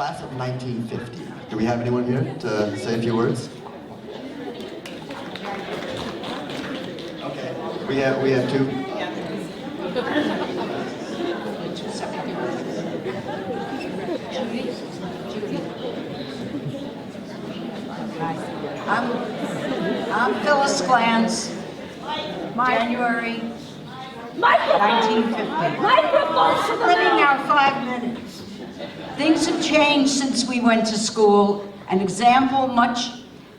class of 1950. Do we have anyone here to say a few words? Okay, we have two. I'm Phyllis Glantz, January 1950. Living our 5 minutes. Things have changed since we went to school. An example much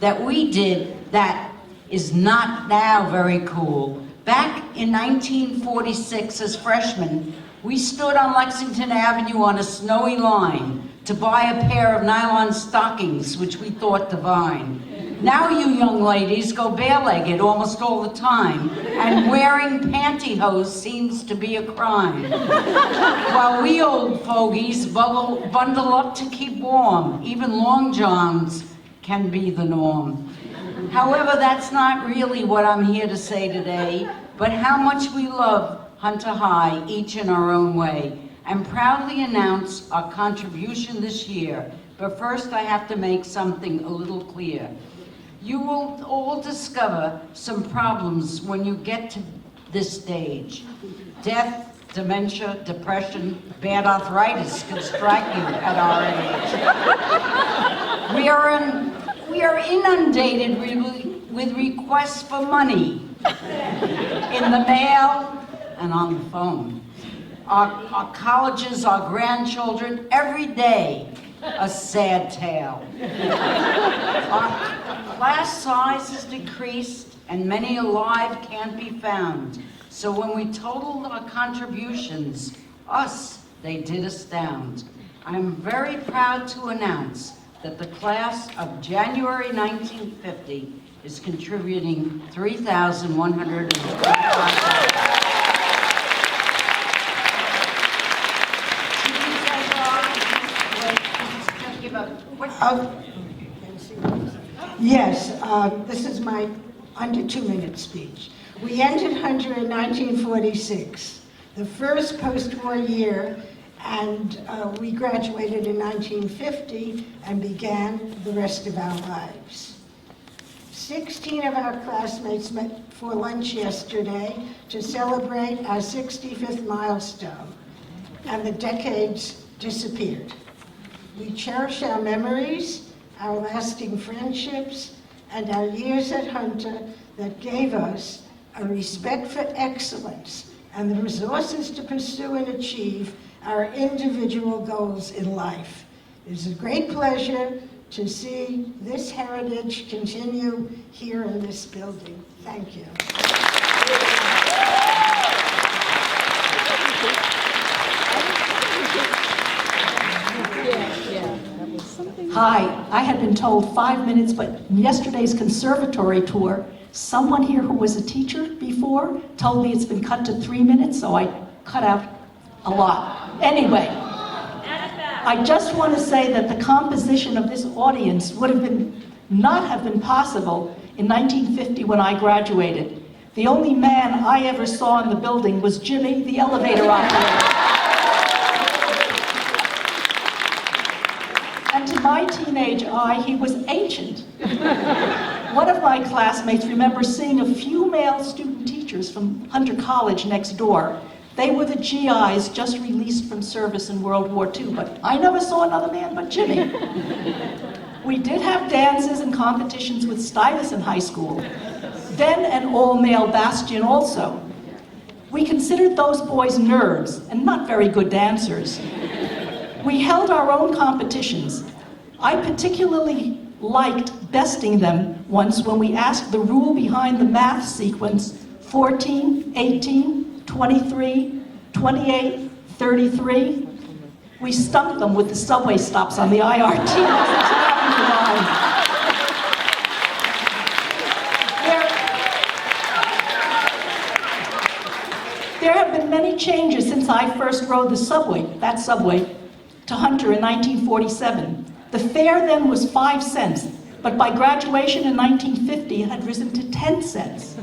that we did that is not now very cool. Back in 1946 as freshmen, we stood on Lexington Avenue on a snowy line to buy a pair of nylon stockings, which we thought divine. Now you young ladies go bare-legged almost all the time, and wearing pantyhose seems to be a crime. While we old fogies bundle up to keep warm, even long johns can be the norm. However, that's not really what I'm here to say today, but how much we love Hunter High, each in our own way, and proudly announce our contribution this year. But first I have to make something a little clear. You will all discover some problems when you get to this stage. Death, dementia, depression, bad arthritis can strike you at our age. We are inundated with requests for money in the mail and on the phone. Our colleges, our grandchildren, every day, a sad tale. Our class size has decreased and many alive can't be found. So when we totaled our contributions, they did astound. I'm very proud to announce that the class of January 1950 is contributing $3,125. Yes, this is my under 2-minute speech. We entered Hunter in 1946, the first post-war year, and we graduated in 1950 and began the rest of our lives. 16 of our classmates met for lunch yesterday to celebrate our 65th milestone, and the decades disappeared. We cherish our memories, our lasting friendships, and our years at Hunter that gave us a respect for excellence and the resources to pursue and achieve our individual goals in life. It is a great pleasure to see this heritage continue here in this building. Thank you. Hi, I had been told 5 minutes, but in yesterday's conservatory tour, someone here who was a teacher before told me it's been cut to 3 minutes, so I cut out a lot. Anyway, I just want to say that the composition of this audience would not have been possible in 1950 when I graduated. The only man I ever saw in the building was Jimmy, the elevator operator. And to my teenage eye, he was ancient. One of my classmates remembers seeing a few male student teachers from Hunter College next door. They were the GIs just released from service in World War II, but I never saw another man but Jimmy. We did have dances and competitions with Stuyvesant High School, then an all-male bastion also. We considered those boys nerds and not very good dancers. We held our own competitions. I particularly liked besting them once when we asked the rule behind the math sequence 14, 18, 23, 28, 33. We stumped them with the subway stops on the IRT. There have been many changes since I first rode that subway, to Hunter in 1947. The fare then was 5 cents, but by graduation in 1950, it had risen to 10 cents.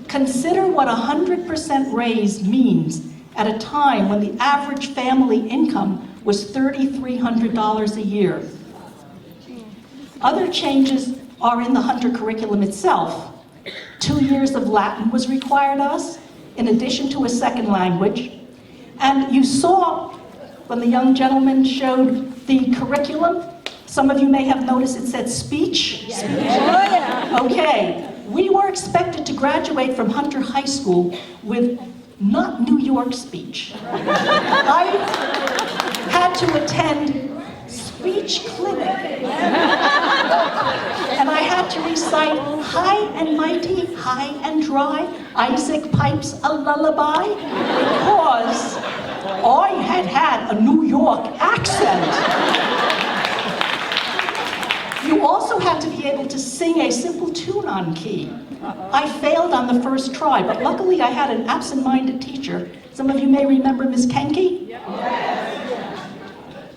Consider what a 100% raise means at a time when the average family income was $3,300 a year. Other changes are in the Hunter curriculum itself. 2 years of Latin was required of us, in addition to a second language. And you saw, when the young gentleman showed the curriculum, some of you may have noticed it said speech. Yes. Okay, we were expected to graduate from Hunter High School with not New York speech. I had to attend speech clinic. And I had to recite high and mighty, high and dry, Isaac pipes a lullaby, because I had a New York accent. You also had to be able to sing a simple tune on key. I failed on the first try, but luckily I had an absent-minded teacher. Some of you may remember Miss Kenke?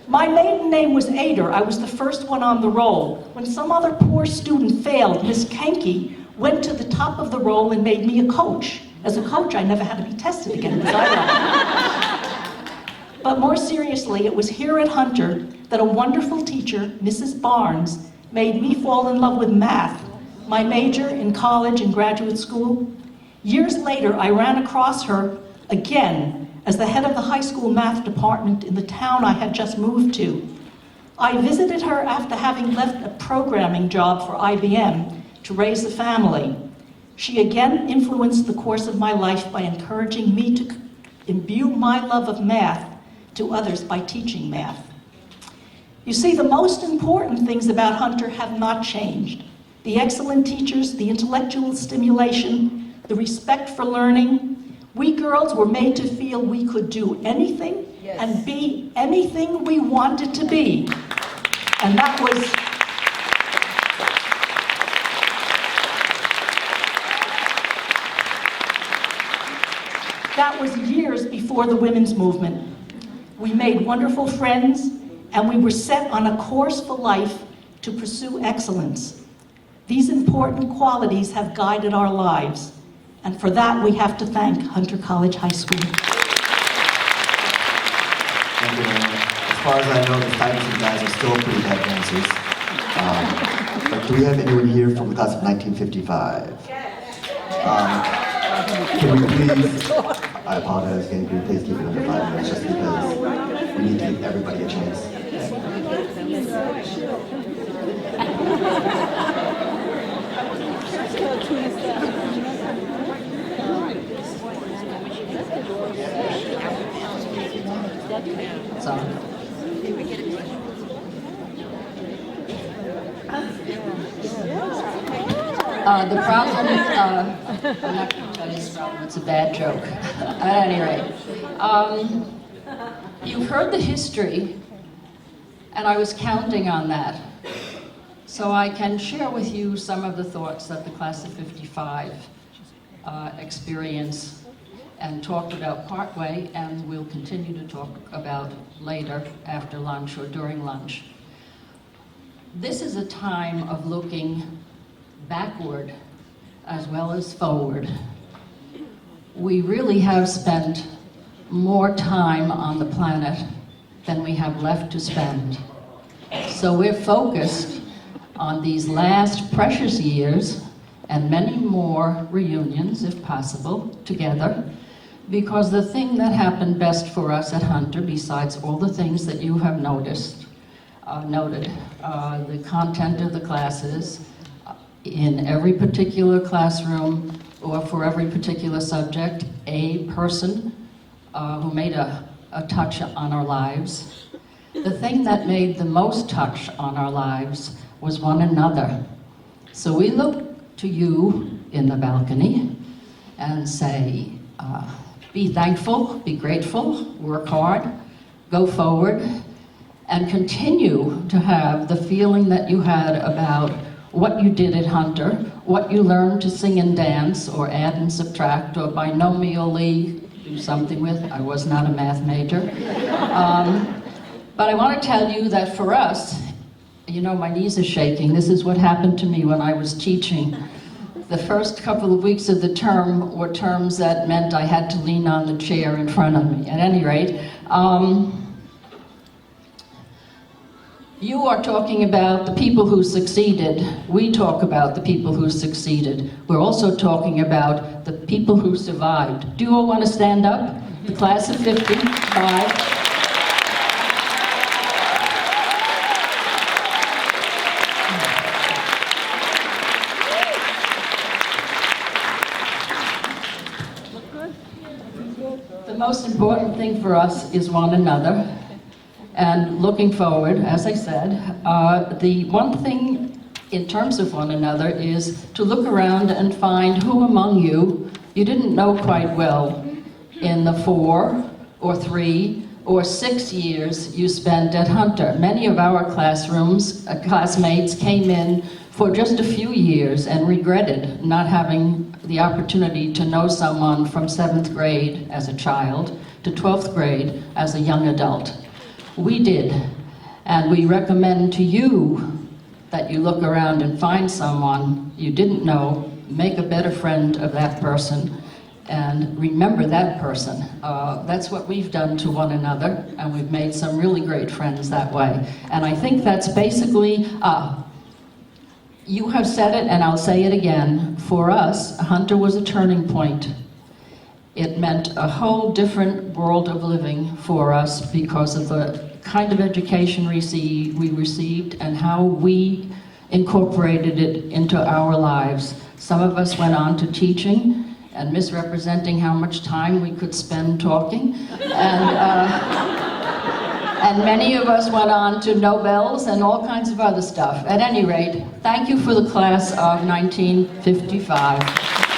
My maiden name was Ader. I was the first one on the roll. When some other poor student failed, Miss Kenke went to the top of the roll and made me a coach. As a coach, I never had to be tested again, because I But more seriously, it was here at Hunter that a wonderful teacher, Mrs. Barnes, made me fall in love with math, my major in college and graduate school. Years later, I ran across her again as the head of the high school math department in the town I had just moved to. I visited her after having left a programming job for IBM to raise a family. She again influenced the course of my life by encouraging me to imbue my love of math to others by teaching math. You see, the most important things about Hunter have not changed. The excellent teachers, the intellectual stimulation, the respect for learning. We girls were made to feel we could do anything and be anything we wanted to be. And that was years before the women's movement. We made wonderful friends, and we were set on a course for life to pursue excellence. These important qualities have guided our lives, and for that we have to thank Hunter College High School. Thank you very much. As far as I know, the Titans and guys are still pretty bad dancers. But do we have anyone here from the class of 1955? Can we please, I apologize, can you please keep it under 5 minutes, just because we need to give everybody a chance. The problem, I'm not going to tell you the problem, it's a bad joke. At any rate, you've heard the history, and I was counting on that. So I can share with you some of the thoughts that the class of 55 experienced and talked about partway, and we'll continue to talk about later after lunch or during lunch. This is a time of looking backward as well as forward. We really have spent more time on the planet than we have left to spend. So we're focused on these last precious years and many more reunions, if possible, together, because the thing that happened best for us at Hunter, besides all the things that you have noted, the content of the classes, in every particular classroom or for every particular subject, a person who made a touch on our lives. The thing that made the most touch on our lives was one another. So we look to you in the balcony and say, be thankful, be grateful, work hard, go forward, and continue to have the feeling that you had about what you did at Hunter, what you learned to sing and dance, or add and subtract, or binomially do something with. I was not a math major. But I want to tell you that for us, you know, my knees are shaking. This is what happened to me when I was teaching. The first couple of weeks of the term were terms that meant I had to lean on the chair in front of me. At any rate, You are talking about the people who succeeded. We talk about the people who succeeded. We're also talking about the people who survived. Do you all want to stand up? The class of 55. The most important thing for us is one another. And looking forward, as I said, the one thing in terms of one another is to look around and find who among you didn't know quite well in the 4 or 3 or 6 years you spent at Hunter. Many of our classmates came in for just a few years and regretted not having the opportunity to know someone from 7th grade as a child to 12th grade as a young adult. We did, and we recommend to you that you look around and find someone you didn't know, make a better friend of that person, and remember that person. That's what we've done to one another, and we've made some really great friends that way. And I think that's basically, you have said it, and I'll say it again. For us, Hunter was a turning point. It meant a whole different world of living for us because of the kind of education we received and how we incorporated it into our lives. Some of us went on to teaching and misrepresenting how much time we could spend talking. And many of us went on to Nobels and all kinds of other stuff. At any rate, thank you for the class of 1955.